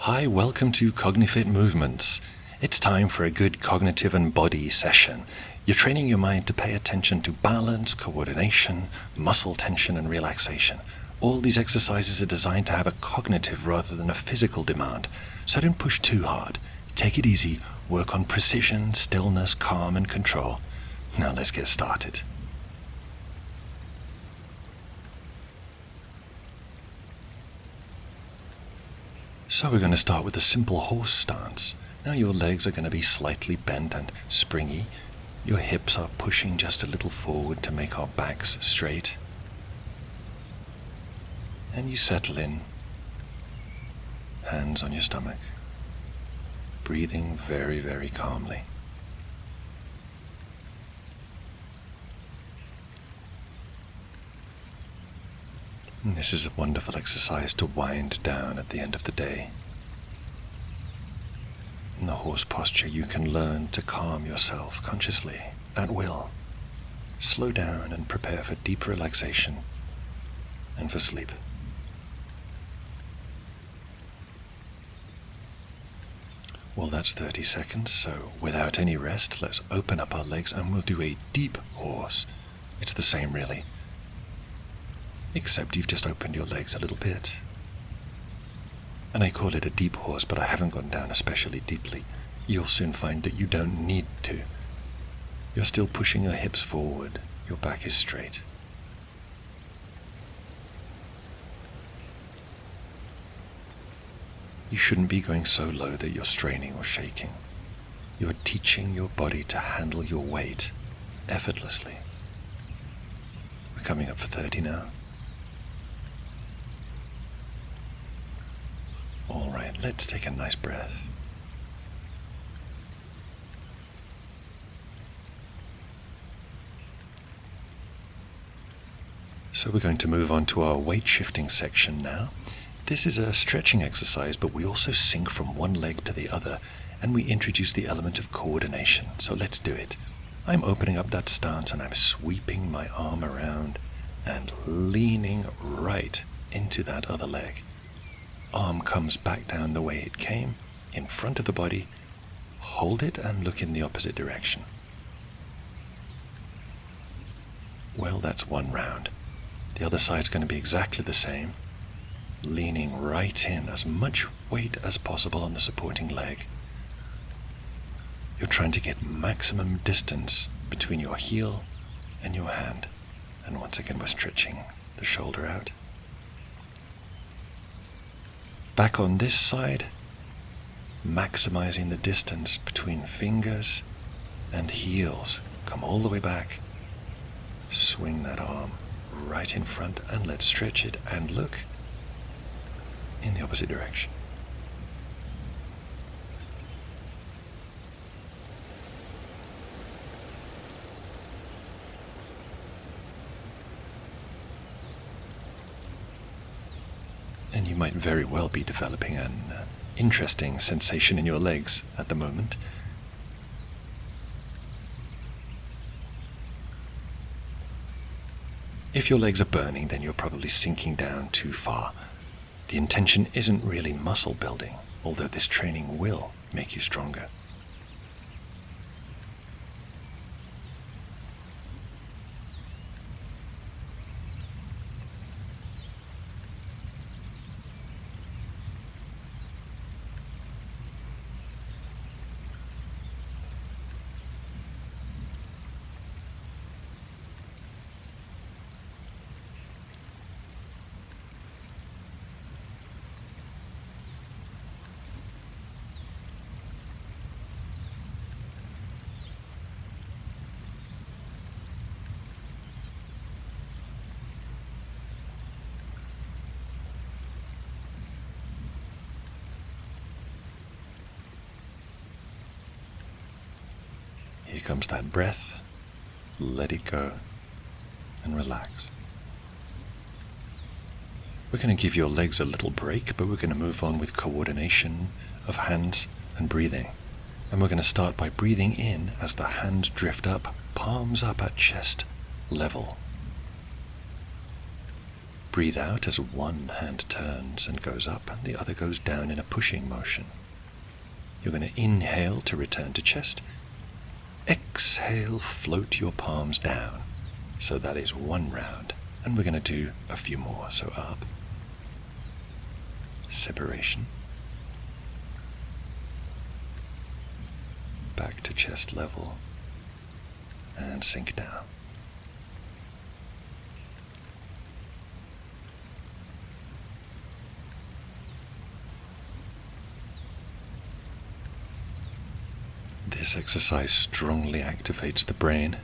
Hi, welcome to CogniFit Movements. It's time for a good cognitive and body session. You're training your mind to pay attention to balance, coordination, muscle tension, and relaxation. All these exercises are designed to have a cognitive rather than a physical demand, so don't push too hard. Take it easy, work on precision, stillness, calm, and control. Now let's get started. So we're going to start with a simple horse stance. Now your legs are going to be slightly bent and springy. Your hips are pushing just a little forward to make our backs straight. And you settle in, hands on your stomach, breathing very, very calmly. And this is a wonderful exercise to wind down at the end of the day. In the horse posture, you can learn to calm yourself consciously, at will. Slow down and prepare for deep relaxation and for sleep. Well, that's 30 seconds, so without any rest, let's open up our legs and we'll do a deep horse. It's the same, really, except you've just opened your legs a little bit. And I call it a deep horse, but I haven't gone down especially deeply. You'll soon find that you don't need to. You're still pushing your hips forward. Your back is straight. You shouldn't be going so low that you're straining or shaking. You're teaching your body to handle your weight effortlessly. We're coming up for 30 now. All right, let's take a nice breath. So we're going to move on to our weight shifting section now. This is a stretching exercise, but we also sink from one leg to the other, and we introduce the element of coordination. So let's do it. I'm opening up that stance and I'm sweeping my arm around and leaning right into that other leg. Arm comes back down the way it came, in front of the body. Hold it and look in the opposite direction. Well, that's one round. The other side's going to be exactly the same. Leaning right in, as much weight as possible on the supporting leg. You're trying to get maximum distance between your heel and your hand. And once again, we're stretching the shoulder out. Back on this side, maximizing the distance between fingers and heels. Come all the way back. Swing that arm right in front and let's stretch it and look in the opposite direction. And you might very well be developing an interesting sensation in your legs at the moment. If your legs are burning, then you're probably sinking down too far. The intention isn't really muscle building, although this training will make you stronger. Here comes that breath. Let it go and relax. We're going to give your legs a little break, but we're going to move on with coordination of hands and breathing. And we're going to start by breathing in as the hands drift up, palms up at chest level. Breathe out as one hand turns and goes up and the other goes down in a pushing motion. You're going to inhale to return to chest. Exhale, float your palms down. So that is one round. And we're going to do a few more. So up. Separation. Back to chest level. And sink down. This exercise strongly activates the brain.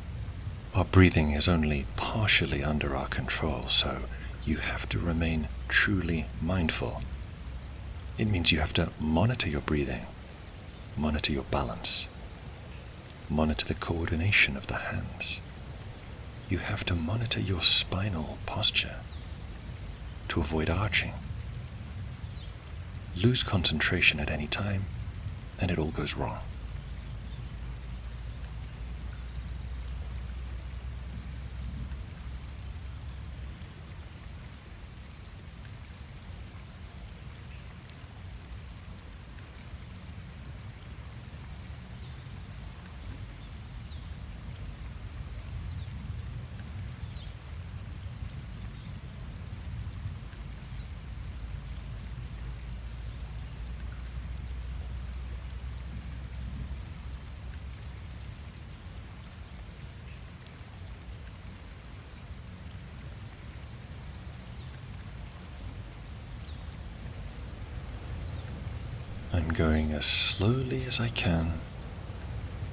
Our breathing is only partially under our control, so you have to remain truly mindful. It means you have to monitor your breathing, monitor your balance, monitor the coordination of the hands. You have to monitor your spinal posture to avoid arching. Lose concentration at any time, and it all goes wrong. I'm going as slowly as I can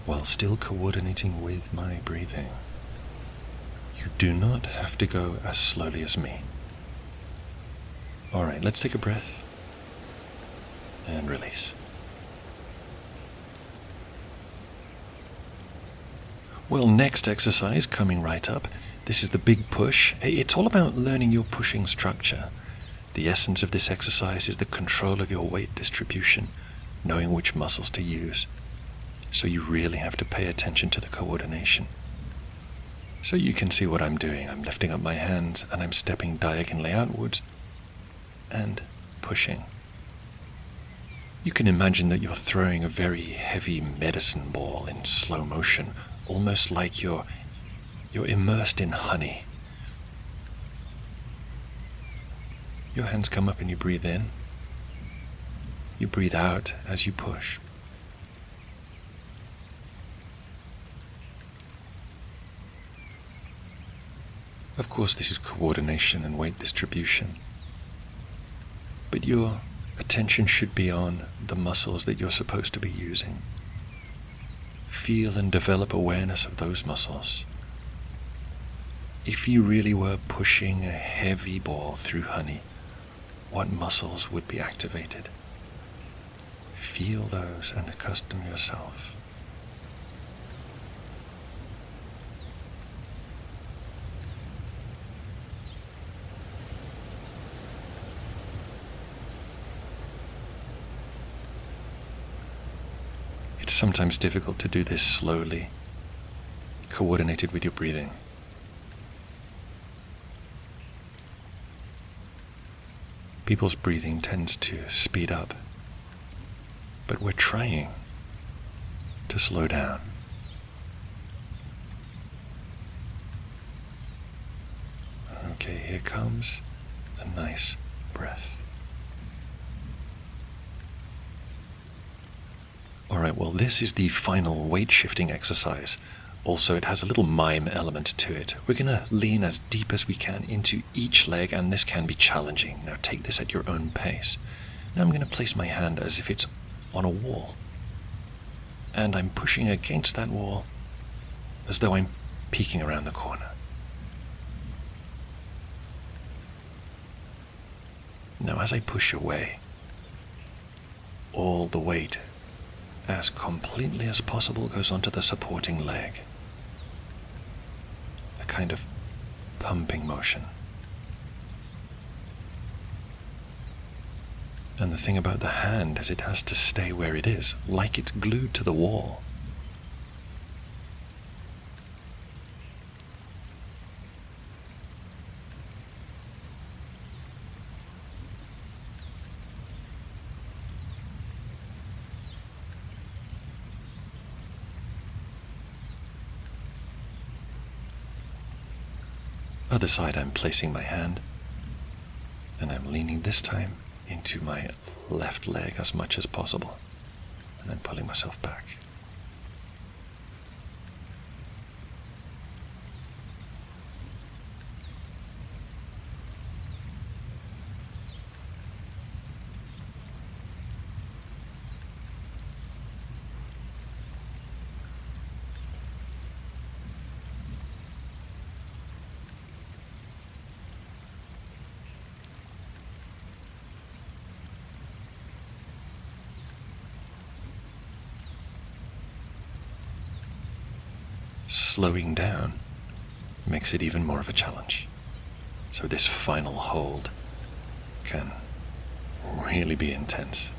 while still coordinating with my breathing. You do not have to go as slowly as me. Alright, let's take a breath and release. Well, next exercise coming right up. This is the big push. It's all about learning your pushing structure. The essence of this exercise is the control of your weight distribution, knowing which muscles to use. So you really have to pay attention to the coordination. So you can see what I'm doing. I'm lifting up my hands and I'm stepping diagonally outwards and pushing. You can imagine that you're throwing a very heavy medicine ball in slow motion, almost like you're immersed in honey. Your hands come up and you breathe in. You breathe out as you push. Of course, this is coordination and weight distribution. But your attention should be on the muscles that you're supposed to be using. Feel and develop awareness of those muscles. If you really were pushing a heavy ball through honey, what muscles would be activated? Feel those and accustom yourself. It's sometimes difficult to do this slowly, coordinated with your breathing. People's breathing tends to speed up, but we're trying to slow down. Okay, here comes a nice breath. Alright, well, this is the final weight shifting exercise. Also, it has a little mime element to it. We're going to lean as deep as we can into each leg, and this can be challenging. Now take this at your own pace. Now I'm going to place my hand as if it's on a wall. And I'm pushing against that wall as though I'm peeking around the corner. Now as I push away, all the weight, as completely as possible, goes onto the supporting leg. A kind of pumping motion. And the thing about the hand is it has to stay where it is, like it's glued to the wall. Other side, I'm placing my hand, and I'm leaning this time into my left leg as much as possible, and then pulling myself back. Slowing down makes it even more of a challenge. So this final hold can really be intense.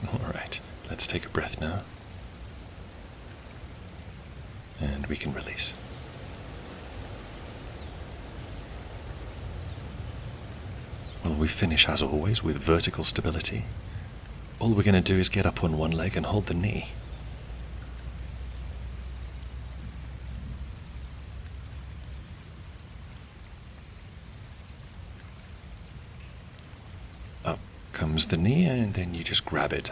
Alright, let's take a breath now. And we can release. Well, we finish as always with vertical stability. All we're going to do is get up on one leg and hold the knee. Up comes the knee, and then you just grab it.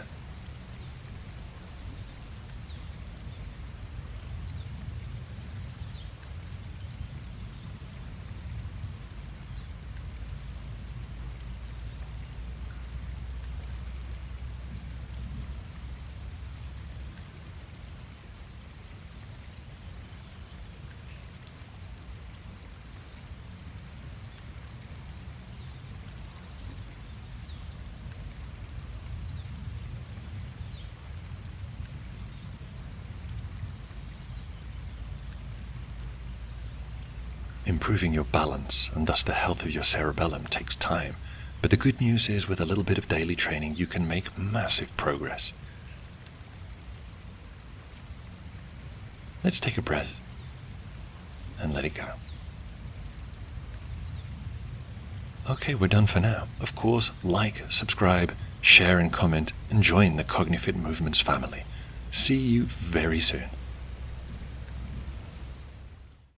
Improving your balance and thus the health of your cerebellum takes time, but the good news is with a little bit of daily training you can make massive progress. Let's take a breath and let it go. Okay, we're done for now. Of course, like, subscribe, share and comment, and join the CogniFit Movements family. See you very soon.